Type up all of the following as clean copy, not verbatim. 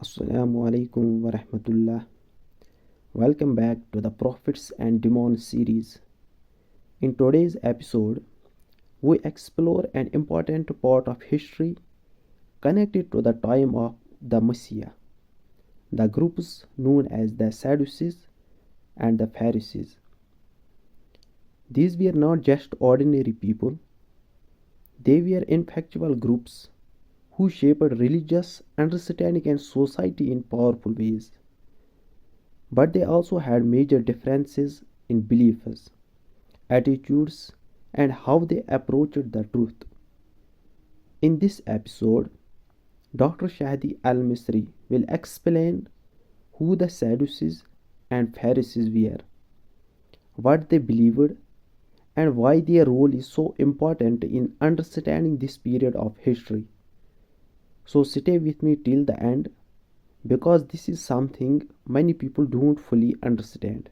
Assalamu alaikum wa rahmatullah. Welcome back to the Prophets and Demons series. In today's episode, we explore an important part of history connected to the time of the Messiah, the groups known as the Sadducees and the Pharisees. These were not just ordinary people, they were influential groups who shaped religious understanding and society in powerful ways. But they also had major differences in beliefs, attitudes, and how they approached the truth. In this episode, Dr. Shadee Elmasry will explain who the Sadducees and Pharisees were, what they believed, and why their role is so important in understanding this period of history. So stay with me till the end because this is something many people don't fully understand.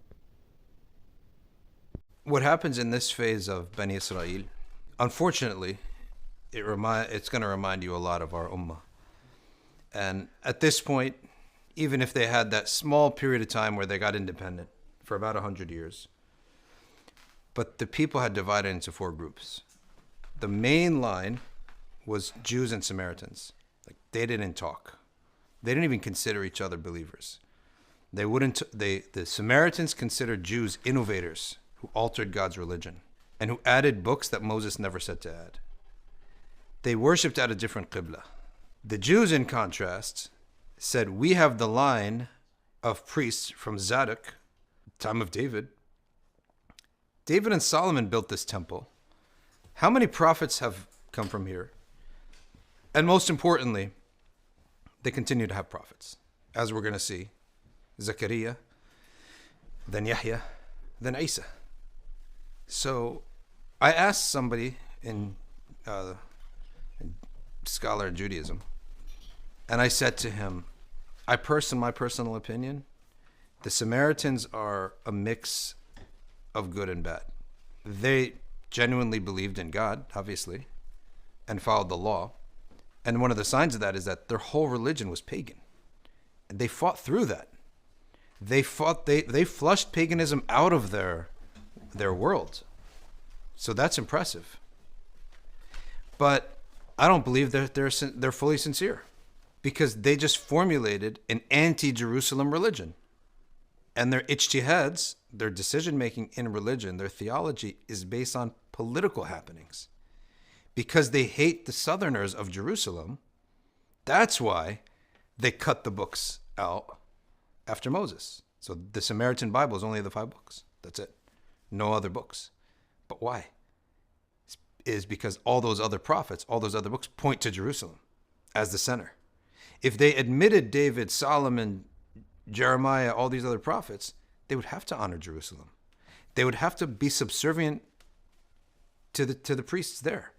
What happens in this phase of Bani Israel, unfortunately, it's going to remind you a lot of our ummah. And at this point, even if they had that small period of time where they got independent for about 100 years, but the people had divided into four groups. The main line was Jews and Samaritans. Like, they didn't talk. They didn't even consider each other believers. The Samaritans considered Jews innovators who altered God's religion and who added books that Moses never said to add. They worshipped at a different qibla. The Jews, in contrast, said, we have the line of priests from Zadok, time of David. David and Solomon built this temple. How many prophets have come from here? And most importantly, they continue to have prophets, as we're going to see. Zechariah, then Yahya, then Isa. So I asked somebody in scholar in Judaism, and I said to him, my personal opinion, the Samaritans are a mix of good and bad. They genuinely believed in God, obviously, and followed the law. And one of the signs of that is that their whole religion was pagan. And they fought through that. They flushed paganism out of their world. So that's impressive. But I don't believe that they're fully sincere, because they just formulated an anti-Jerusalem religion. And their ijtihads, their decision-making in religion, their theology is based on political happenings. Because they hate the southerners of Jerusalem, that's why they cut the books out after Moses. So the Samaritan Bible is only the 5 books. That's it. No other books. But why? Is because all those other prophets, all those other books point to Jerusalem as the center. If they admitted David, Solomon, Jeremiah, all these other prophets, they would have to honor Jerusalem. They would have to be subservient to the priests there.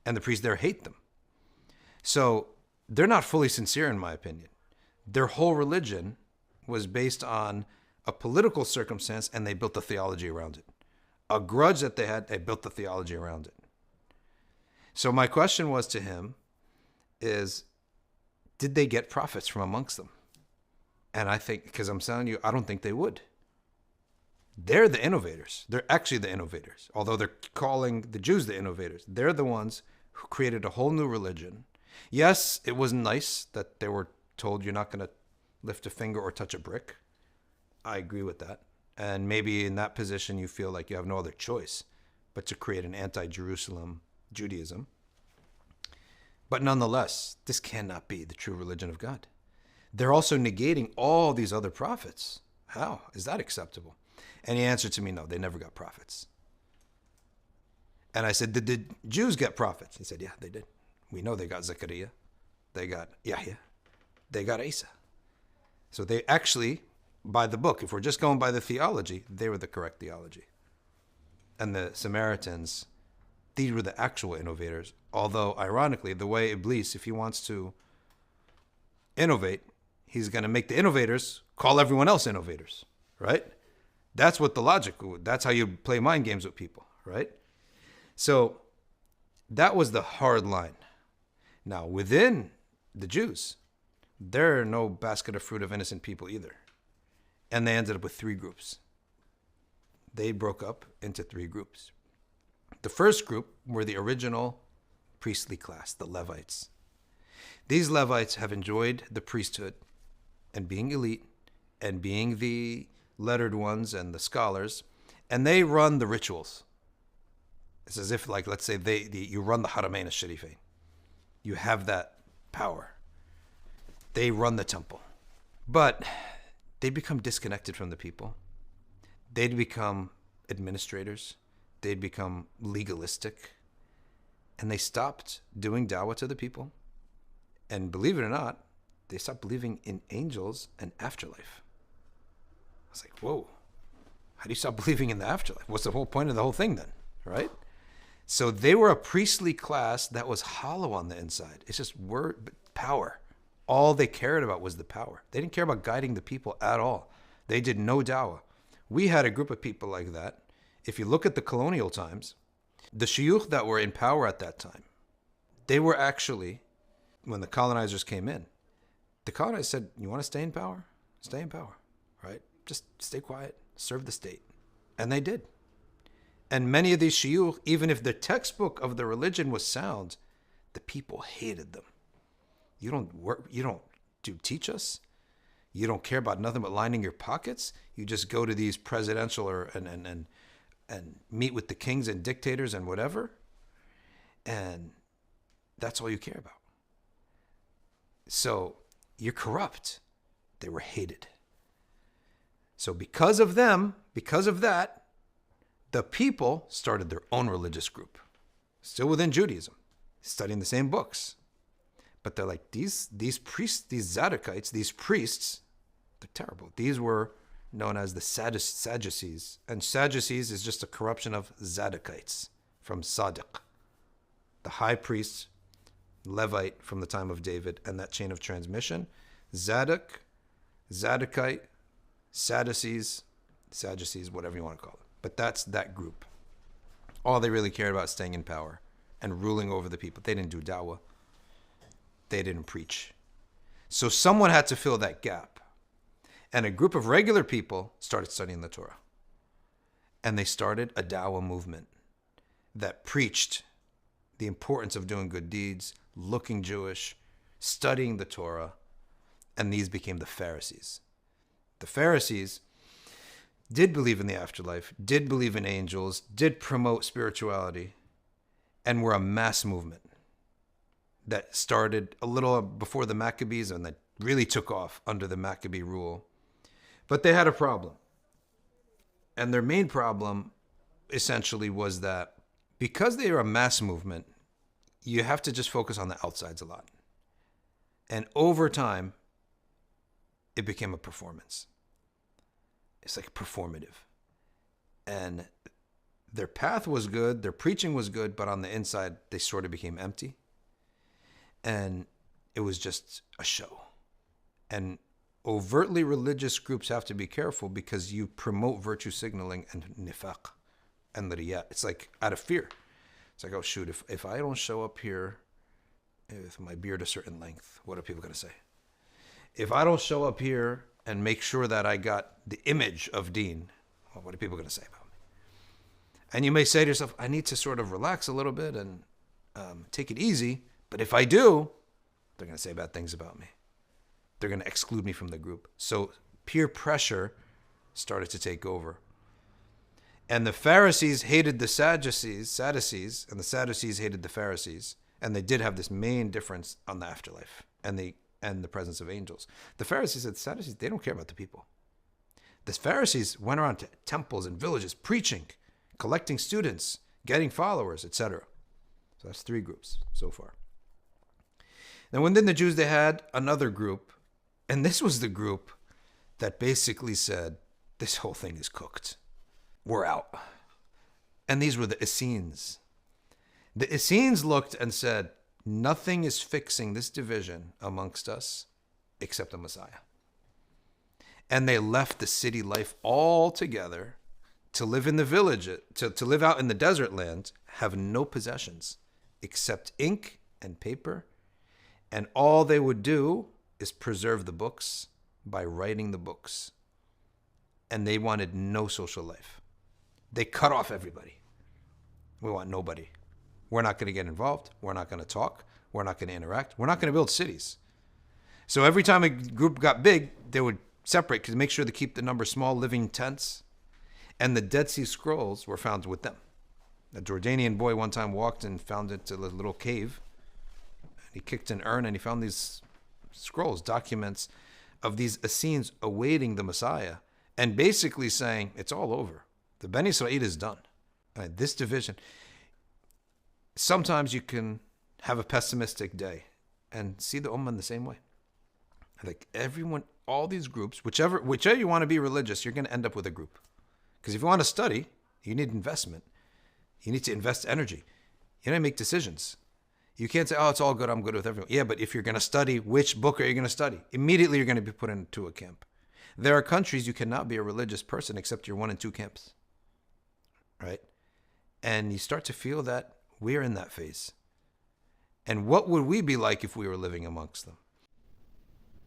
And the priests there hate them. So they're not fully sincere, in my opinion. Their whole religion was based on a political circumstance, and they built a theology around it. A grudge that they had, they built the theology around it. So my question was to him is, did they get prophets from amongst them? And I think, because I'm telling you, I don't think they would. They're the innovators. They're actually the innovators. Although they're calling the Jews the innovators. They're the ones who created a whole new religion. Yes, it was nice that they were told you're not going to lift a finger or touch a brick. I agree with that. And maybe in that position you feel like you have no other choice but to create an anti-Jerusalem Judaism. But nonetheless, this cannot be the true religion of God. They're also negating all these other prophets. How is that acceptable? And he answered to me, no, they never got prophets. And I said, did the Jews get prophets? He said, yeah, they did. We know they got Zechariah, they got Yahya, they got Isa. So they actually, by the book, if we're just going by the theology, they were the correct theology. And the Samaritans, these were the actual innovators. Although, ironically, the way Iblis, if he wants to innovate, he's going to make the innovators call everyone else innovators, right? That's what the logic, that's how you play mind games with people, right? So that was the hard line. Now, within the Jews, they're no basket of fruit of innocent people either. And they ended up with 3 groups. They broke up into 3 groups. The first group were the original priestly class, the Levites. These Levites have enjoyed the priesthood and being elite and being the lettered ones and the scholars, and they run the rituals. It's as if, like, let's say you run the Haramein Sharifein. You have that power. They run the temple. But they become disconnected from the people. They'd become administrators. They'd become legalistic. And they stopped doing dawah to the people. And believe it or not, they stopped believing in angels and afterlife. I was like, whoa, how do you stop believing in the afterlife? What's the whole point of the whole thing then, right? So they were a priestly class that was hollow on the inside. It's just word, power. All they cared about was the power. They didn't care about guiding the people at all. They did no dawah. We had a group of people like that. If you look at the colonial times, the shuyukh that were in power at that time, they were actually, when the colonizers came in, the colonizers said, you want to stay in power? Stay in power, right? Just stay quiet, serve the state. And they did. And many of these shuyukh, even if the textbook of the religion was sound, the people hated them. You don't work, you don't teach us. You don't care about nothing but lining your pockets. You just go to these presidential and meet with the kings and dictators and whatever. And that's all you care about. So you're corrupt. They were hated. So because of them, because of that, the people started their own religious group, still within Judaism, studying the same books. But they're like, these priests, these Zadokites, these priests, they're terrible. These were known as the Sadducees. And Sadducees is just a corruption of Zadokites from Sadiq, the high priest, Levite from the time of David, and that chain of transmission. Zadok, Zadokite, Sadducees, whatever you want to call it. But that's that group. All they really cared about is staying in power and ruling over the people. They didn't do dawah. They didn't preach. So someone had to fill that gap. And a group of regular people started studying the Torah. And they started a dawah movement that preached the importance of doing good deeds, looking Jewish, studying the Torah. And these became the Pharisees. The Pharisees did believe in the afterlife, did believe in angels, did promote spirituality, and were a mass movement that started a little before the Maccabees and that really took off under the Maccabee rule. But they had a problem. And their main problem essentially was that because they are a mass movement, you have to just focus on the outsides a lot. And over time, it became a performance. It's like performative. And their path was good, their preaching was good, but on the inside, they sort of became empty. And it was just a show. And overtly religious groups have to be careful because you promote virtue signaling and nifaq and riyah. It's like out of fear. It's like, oh shoot, if I don't show up here with my beard a certain length, what are people going to say? If I don't show up here and make sure that I got the image of Deen, well, what are people going to say about me? And you may say to yourself, I need to sort of relax a little bit and take it easy. But if I do, they're going to say bad things about me. They're going to exclude me from the group. So peer pressure started to take over. And the Pharisees hated the Sadducees, and the Sadducees hated the Pharisees. And they did have this main difference on the afterlife and the presence of angels. The Pharisees said the Sadducees, they don't care about the people. The Pharisees went around to temples and villages preaching, collecting students, getting followers, etc. So that's 3 groups so far. Then within the Jews, they had another group, and this was the group that basically said, this whole thing is cooked. We're out. And these were the Essenes. The Essenes looked and said, nothing is fixing this division amongst us except the Messiah. And they left the city life altogether to live in the village, to live out in the desert land, have no possessions except ink and paper. And all they would do is preserve the books by writing the books. And they wanted no social life. They cut off everybody. We want nobody. We're not going to get involved. We're not going to talk. We're not going to interact. We're not going to build cities. So every time a group got big, they would separate to make sure to keep the number small, living tents. And the Dead Sea Scrolls were found with them. A Jordanian boy one time walked and found it a little cave. He kicked an urn and he found these scrolls, documents of these Essenes awaiting the Messiah and basically saying, it's all over. The Beni Israel is done. This division. Sometimes you can have a pessimistic day and see the Ummah in the same way. Like everyone, all these groups, whichever you want to be religious, you're going to end up with a group. Because if you want to study, you need investment. You need to invest energy. You need to make decisions. You can't say, oh, it's all good. I'm good with everyone. Yeah, but if you're going to study, which book are you going to study? Immediately you're going to be put into a camp. There are countries you cannot be a religious person except you're one in two camps. Right? And you start to feel that we're in that phase. And what would we be like if we were living amongst them?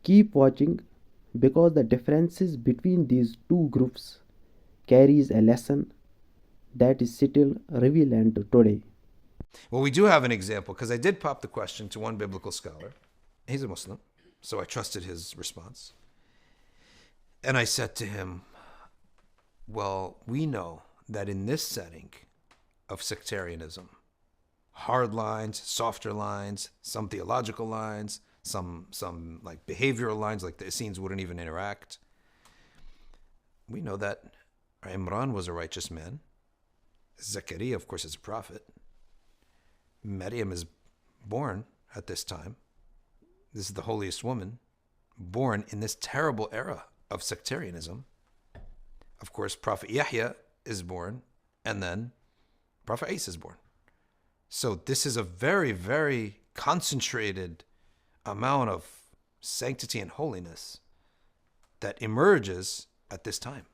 Keep watching because the differences between these two groups carries a lesson that is still relevant today. Well, we do have an example because I did pop the question to one biblical scholar. He's a Muslim, so I trusted his response. And I said to him, well, we know that in this setting of sectarianism, hard lines, softer lines, some theological lines, some like behavioral lines, like the Essenes wouldn't even interact. We know that Imran was a righteous man. Zechariah, of course, is a prophet. Maryam is born at this time. This is the holiest woman, born in this terrible era of sectarianism. Of course, Prophet Yahya is born, and then Prophet Isa is born. So this is a very, very concentrated amount of sanctity and holiness that emerges at this time.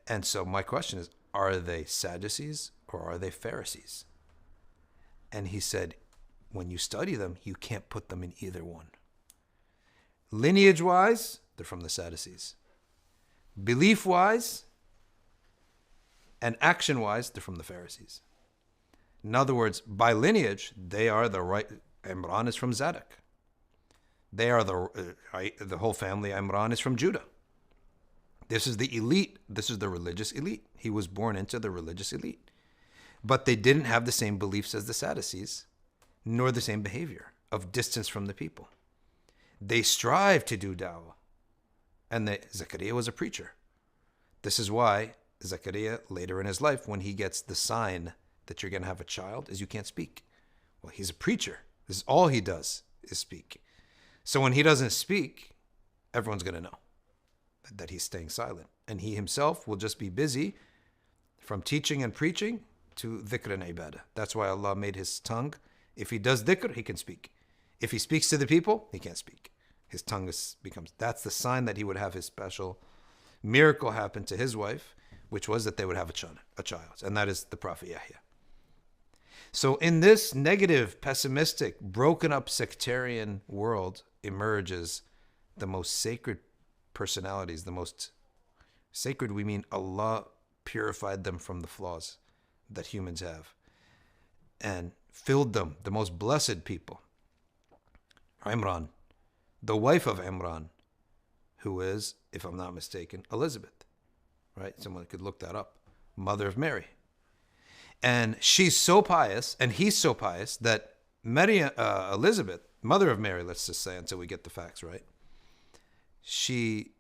And so my question is, are they Sadducees or are they Pharisees? And he said, when you study them, you can't put them in either one. Lineage-wise, they're from the Sadducees. Belief-wise and action-wise, they're from the Pharisees. In other words, by lineage, they are the right. Imran is from Zadok. They are the whole family. Imran is from Judah. This is the elite. This is the religious elite. He was born into the religious elite. But they didn't have the same beliefs as the Sadducees, nor the same behavior of distance from the people. They strive to do da'wah. And Zechariah was a preacher. This is why Zechariah, later in his life, when he gets the sign that you're going to have a child, is you can't speak. Well, he's a preacher. This is all he does is speak. So when he doesn't speak, everyone's going to know that he's staying silent. And he himself will just be busy from teaching and preaching to dhikr and ibadah. That's why Allah made his tongue. If he does dhikr, he can speak. If he speaks to the people, he can't speak. His tongue becomes, that's the sign that he would have his special miracle happen to his wife, which was that they would have a child. And that is the Prophet Yahya. So in this negative, pessimistic, broken up sectarian world emerges the most sacred personalities. The most sacred, we mean Allah purified them from the flaws that humans have and filled them, the most blessed people. Imran, the wife of Imran, who is, if I'm not mistaken, Elizabeth, right? Someone could look that up. Mother of Mary. And she's so pious, and he's so pious, that Elizabeth, mother of Mary, let's just say, until we get the facts right, she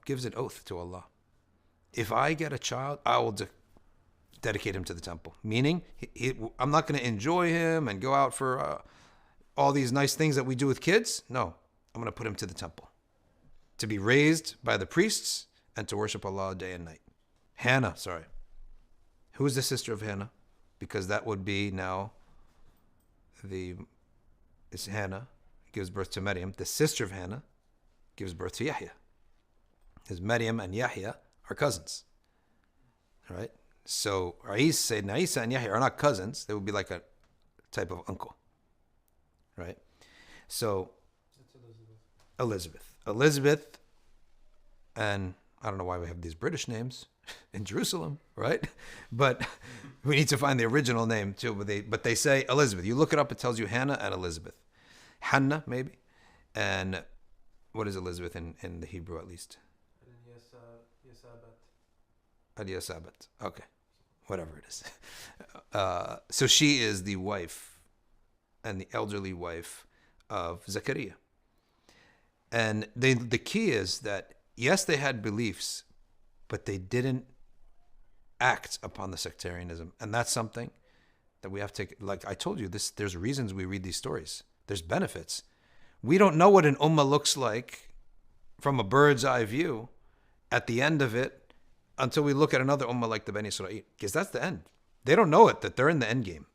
gives an oath to Allah. If I get a child, I will dedicate him to the temple. Meaning, I'm not going to enjoy him and go out for all these nice things that we do with kids. No, I'm going to put him to the temple, to be raised by the priests and to worship Allah day and night. Hannah, sorry. Who is the sister of Hannah? Because that would be now it's Hannah gives birth to Maryam. The sister of Hannah gives birth to Yahya. His Maryam and Yahya are cousins. All right? So Isa and Yahya are not cousins. They would be like a type of uncle. Right? So Elizabeth, and I don't know why we have these British names in Jerusalem, right? But we need to find the original name too. But they say Elizabeth. You look it up, it tells you Hannah and Elizabeth. Hannah, maybe. And what is Elizabeth in the Hebrew at least? Elisabat. Okay. Whatever it is. So she is the wife and the elderly wife of Zechariah. And the key is that, yes, they had beliefs, but they didn't act upon the sectarianism. And that's something that we have to, like I told you, there's reasons we read these stories. There's benefits. We don't know what an ummah looks like from a bird's eye view at the end of it until we look at another ummah like the Bani Israel, because that's the end. They don't know it, that they're in the end game.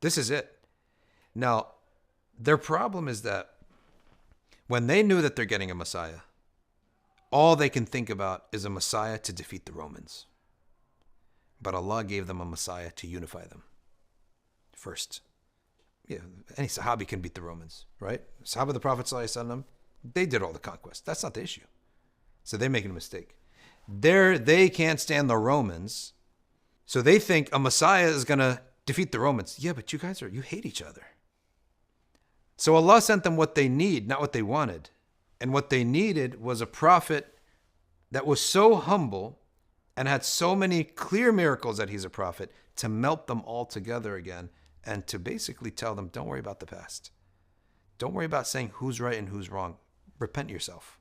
This is it. Now, their problem is that when they knew that they're getting a Messiah, all they can think about is a Messiah to defeat the Romans. But Allah gave them a Messiah to unify them first. Yeah, any Sahabi can beat the Romans, right? Sahaba of the Prophet ﷺ, they did all the conquest. That's not the issue. So they're making a mistake. They can't stand the Romans, so they think a Messiah is going to defeat the Romans. Yeah, but you hate each other. So Allah sent them what they need, not what they wanted. And what they needed was a prophet that was so humble and had so many clear miracles that he's a prophet to melt them all together again and to basically tell them, don't worry about the past. Don't worry about saying who's right and who's wrong. Repent yourself.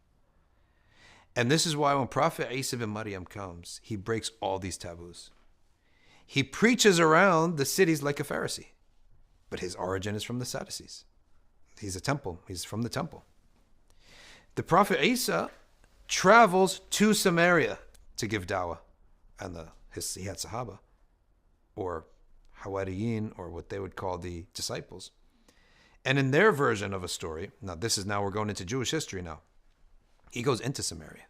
And this is why when Prophet Isa bin Maryam comes, he breaks all these taboos. He preaches around the cities like a Pharisee, but his origin is from the Sadducees. He's a temple. He's from the temple. The Prophet Isa travels to Samaria to give dawah. And he had Sahaba, or Hawariyin, or what they would call the disciples. And in their version of a story, now we're going into Jewish history now. He goes into Samaria.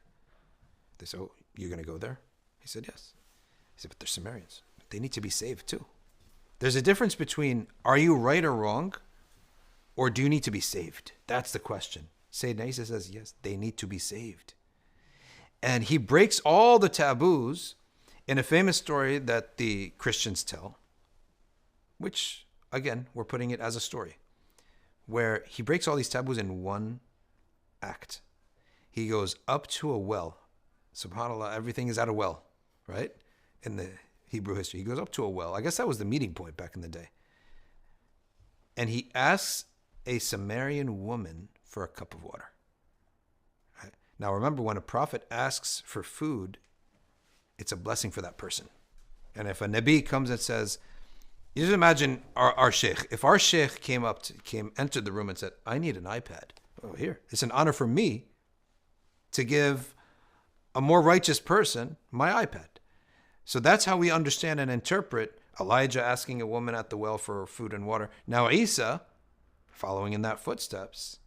They said, oh, you're going to go there? He said, yes. He said, but they're Samaritans. They need to be saved too. There's a difference between, are you right or wrong? Or do you need to be saved? That's the question. Sayyidina Isa says, yes, they need to be saved. And he breaks all the taboos in a famous story that the Christians tell, which, again, we're putting it as a story, where he breaks all these taboos in one act. He goes up to a well. SubhanAllah, everything is at a well, right? In the Hebrew history. He goes up to a well. I guess that was the meeting point back in the day. And he asks a Sumerian woman for a cup of water. Right? Now remember, when a prophet asks for food, it's a blessing for that person. And if a Nabi comes and says, you just imagine our sheikh. If our sheikh entered the room and said, I need an iPad. Oh, here. It's an honor for me to give a more righteous person my iPad. So that's how we understand and interpret Elijah asking a woman at the well for food and water. Now Isa, following in that footsteps,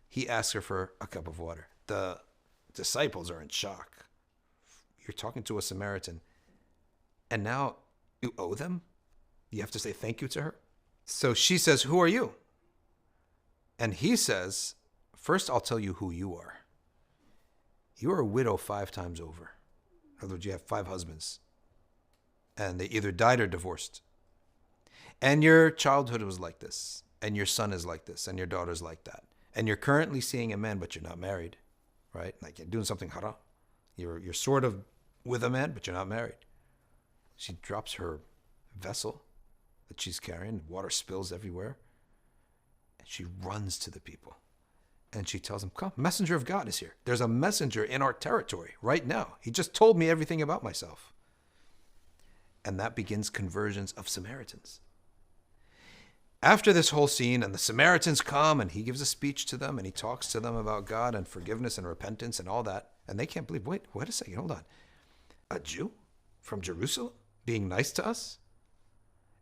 he asks her for a cup of water. The disciples are in shock. You're talking to a Samaritan, and now you owe them? You have to say thank you to her? So she says, who are you? And he says, first I'll tell you who you are. You are a widow 5 times over. In other words, you have 5 husbands. And they either died or divorced. And your childhood was like this. And your son is like this. And your daughter's like that. And you're currently seeing a man, but you're not married. Right? Like you're doing something haram. You're sort of with a man, but you're not married. She drops her vessel that she's carrying. Water spills everywhere. And she runs to the people. And she tells them, come, messenger of God is here. There's a messenger in our territory right now. He just told me everything about myself. And that begins conversions of Samaritans. After this whole scene, and the Samaritans come, and he gives a speech to them, and he talks to them about God and forgiveness and repentance and all that. And they can't believe, wait a second, hold on. A Jew from Jerusalem being nice to us?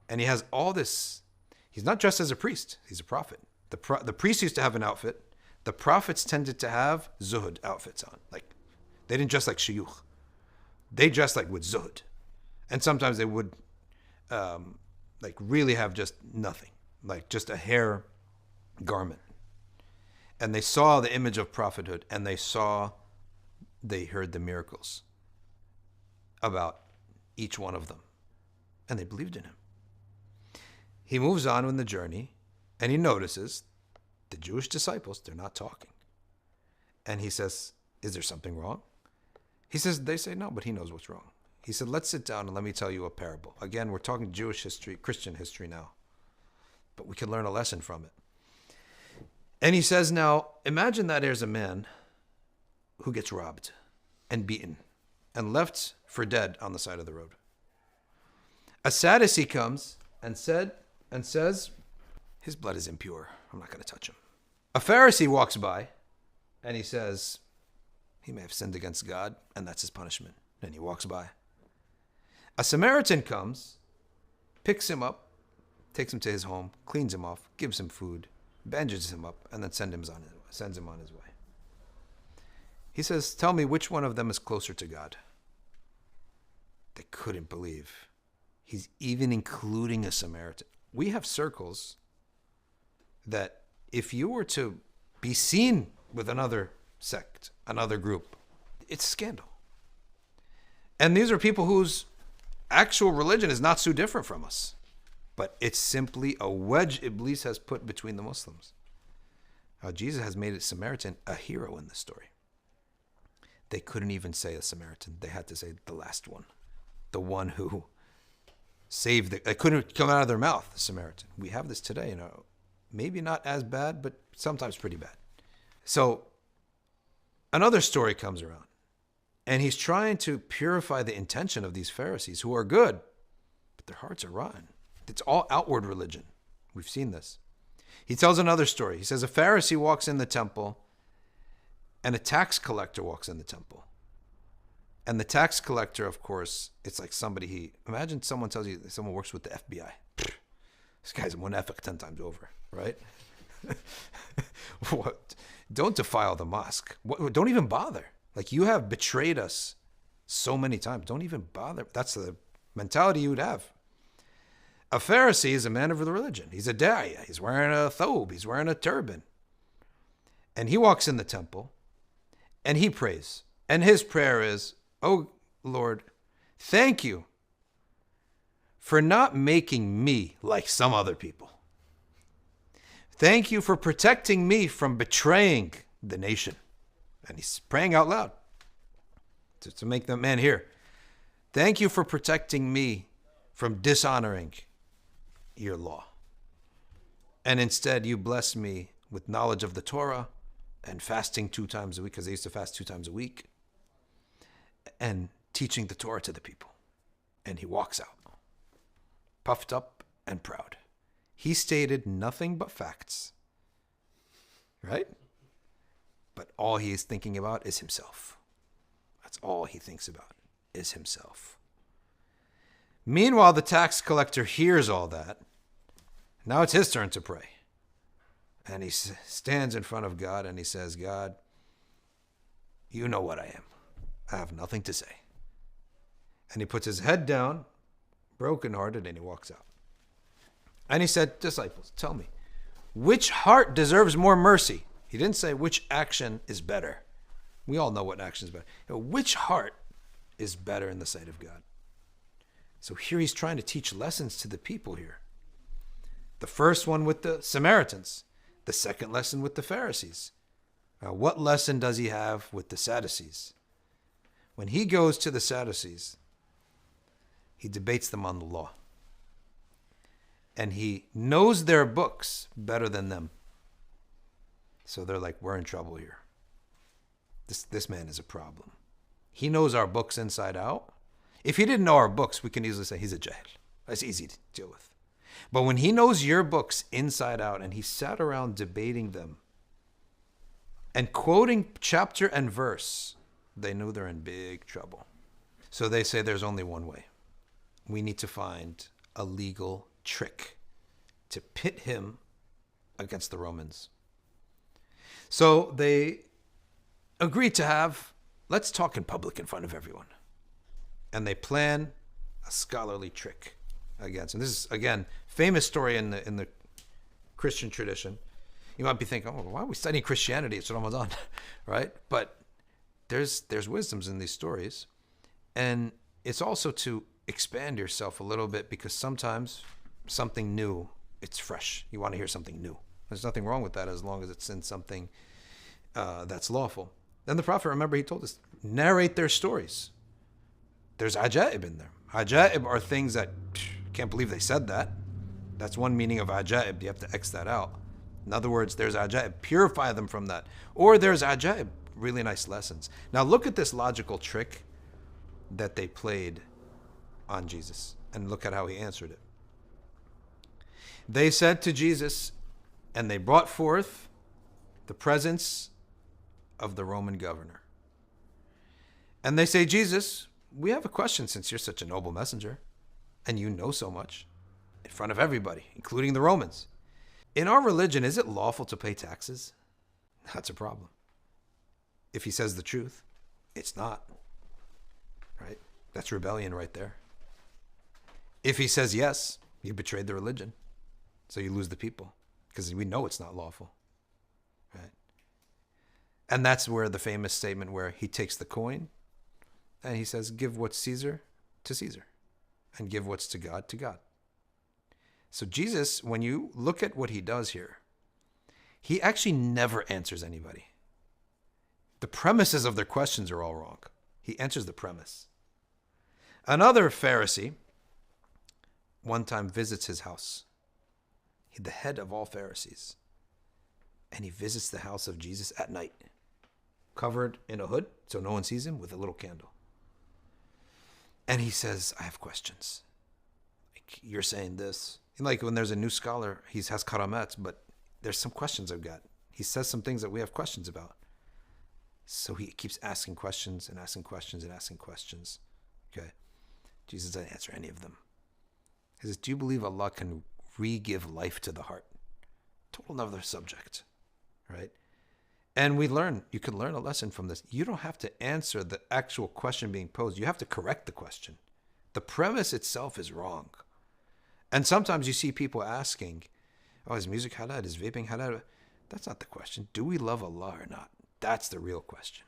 And he has all this. He's not dressed as a priest. He's a prophet. The priest used to have an outfit. The prophets tended to have zuhud outfits on. Like, they didn't dress like shuyukh. They dressed like with zuhud. And sometimes they would like really have just nothing. Like just a hair garment. And they saw the image of prophethood, and they heard the miracles about each one of them, and they believed in him. He moves on in the journey, and he notices the Jewish disciples, they're not talking. And he says, is there something wrong? They say no, but he knows what's wrong. He said, let's sit down and let me tell you a parable. Again, we're talking Jewish history, Christian history now, but we can learn a lesson from it. And he says, now, imagine that there's a man who gets robbed and beaten and left for dead on the side of the road. A Sadducee comes and says, his blood is impure. I'm not going to touch him. A Pharisee walks by and he says, he may have sinned against God, and that's his punishment. And he walks by. A Samaritan comes, picks him up, takes him to his home, cleans him off, gives him food, bandages him up, and then sends him on his way. He says, tell me which one of them is closer to God. They couldn't believe. He's even including a Samaritan. We have circles that if you were to be seen with another sect, another group, it's scandal. And these are people whose actual religion is not so different from us. But it's simply a wedge Iblis has put between the Muslims. Jesus has made a Samaritan a hero in this story. They couldn't even say a Samaritan. They had to say the last one. The one who saved it couldn't come out of their mouth, the Samaritan. We have this today, maybe not as bad, but sometimes pretty bad. So another story comes around, and he's trying to purify the intention of these Pharisees who are good, but their hearts are rotten. It's all outward religion. We've seen this. He tells another story. He says a Pharisee walks in the temple and a tax collector walks in the temple. And the tax collector, of course, it's like imagine someone tells you someone works with the FBI. This guy's one ethic 10 times over, right? What? Don't defile the mosque. Don't even bother. Like, you have betrayed us so many times. Don't even bother. That's the mentality you would have. A Pharisee is a man of the religion. He's a da'iyah. He's wearing a thobe. He's wearing a turban. And he walks in the temple and he prays. And his prayer is, oh, Lord, thank you for not making me like some other people. Thank you for protecting me from betraying the nation. And he's praying out loud to make the man hear. Thank you for protecting me from dishonoring your law. And instead, you bless me with knowledge of the Torah and fasting 2 times a week, because they used to fast 2 times a week, and teaching the Torah to the people. And he walks out, puffed up and proud. He stated nothing but facts, right? But all he is thinking about is himself. That's all he thinks about is himself. Meanwhile, the tax collector hears all that. Now it's his turn to pray. And he stands in front of God and he says, God, you know what I am. I have nothing to say. And he puts his head down, brokenhearted, and he walks out. And he said, disciples, tell me, which heart deserves more mercy? He didn't say which action is better. We all know what action is better. Which heart is better in the sight of God? So here he's trying to teach lessons to the people here. The first one with the Samaritans. The second lesson with the Pharisees. Now, what lesson does he have with the Sadducees? When he goes to the Sadducees, he debates them on the law. And he knows their books better than them. So they're like, we're in trouble here. This man is a problem. He knows our books inside out. If he didn't know our books, we can easily say he's a jahil. That's easy to deal with. But when he knows your books inside out and he sat around debating them and quoting chapter and verse, they knew they're in big trouble. So they say there's only one way. We need to find a legal trick to pit him against the Romans. So they agreed to have, let's talk in public in front of everyone. And they plan a scholarly trick against him. This is, again, famous story in the Christian tradition. You might be thinking, oh, why are we studying Christianity? It's Ramadan, right? But there's wisdoms in these stories. And it's also to expand yourself a little bit, because sometimes something new, it's fresh. You want to hear something new. There's nothing wrong with that as long as it's in something that's lawful. Then the Prophet, remember, he told us, narrate their stories. There's ajaib in there. Ajaib are things that, can't believe they said that. That's one meaning of ajaib. You have to X that out. In other words, there's ajaib. Purify them from that. Or there's ajaib, really nice lessons. Now look at this logical trick that they played on Jesus, and look at how he answered it. They said to Jesus, and they brought forth the presence of the Roman governor. And they say, Jesus, we have a question, since you're such a noble messenger and you know so much in front of everybody, including the Romans. In our religion, is it lawful to pay taxes? That's a problem. If he says the truth, it's not. Right? That's rebellion right there. If he says yes, you betrayed the religion. So you lose the people, because we know it's not lawful. Right? And that's where the famous statement where he takes the coin and he says, give what's Caesar to Caesar, and give what's to God to God. So Jesus, when you look at what he does here, he actually never answers anybody. The premises of their questions are all wrong. He answers the premise. Another Pharisee one time visits his house. The head of all Pharisees. And he visits the house of Jesus at night, covered in a hood so no one sees him, with a little candle. And he says, I have questions. Like, you're saying this. Like when there's a new scholar, he has karamats, but there's some questions I've got. He says some things that we have questions about. So he keeps asking questions and asking questions and asking questions. Okay. Jesus doesn't answer any of them. He says, do you believe Allah can re-give life to the heart? Total another subject, right? And you can learn a lesson from this. You don't have to answer the actual question being posed. You have to correct the question. The premise itself is wrong. And sometimes you see people asking, oh, is music halal? Is vaping halal? That's not the question. Do we love Allah or not? That's the real question,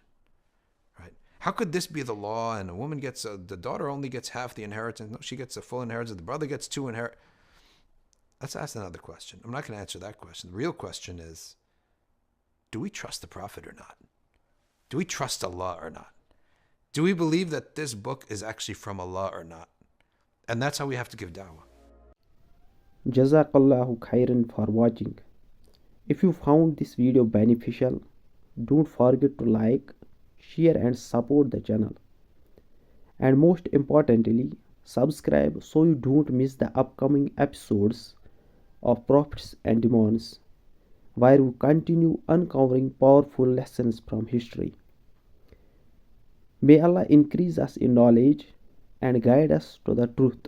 right? How could this be the law and a woman the daughter only gets half the inheritance? No, she gets a full inheritance. The brother gets two inheritance. Let's ask another question. I'm not going to answer that question. The real question is, do we trust the Prophet or not? Do we trust Allah or not? Do we believe that this book is actually from Allah or not? And that's how we have to give da'wah. Jazakallahu khairan for watching. If you found this video beneficial, don't forget to like, share and support the channel. And most importantly, subscribe so you don't miss the upcoming episodes of Prophets and Demons, where we continue uncovering powerful lessons from history. May Allah increase us in knowledge and guide us to the truth.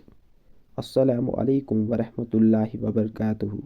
Assalamu alaikum wa rahmatullahi wa barakatuhu.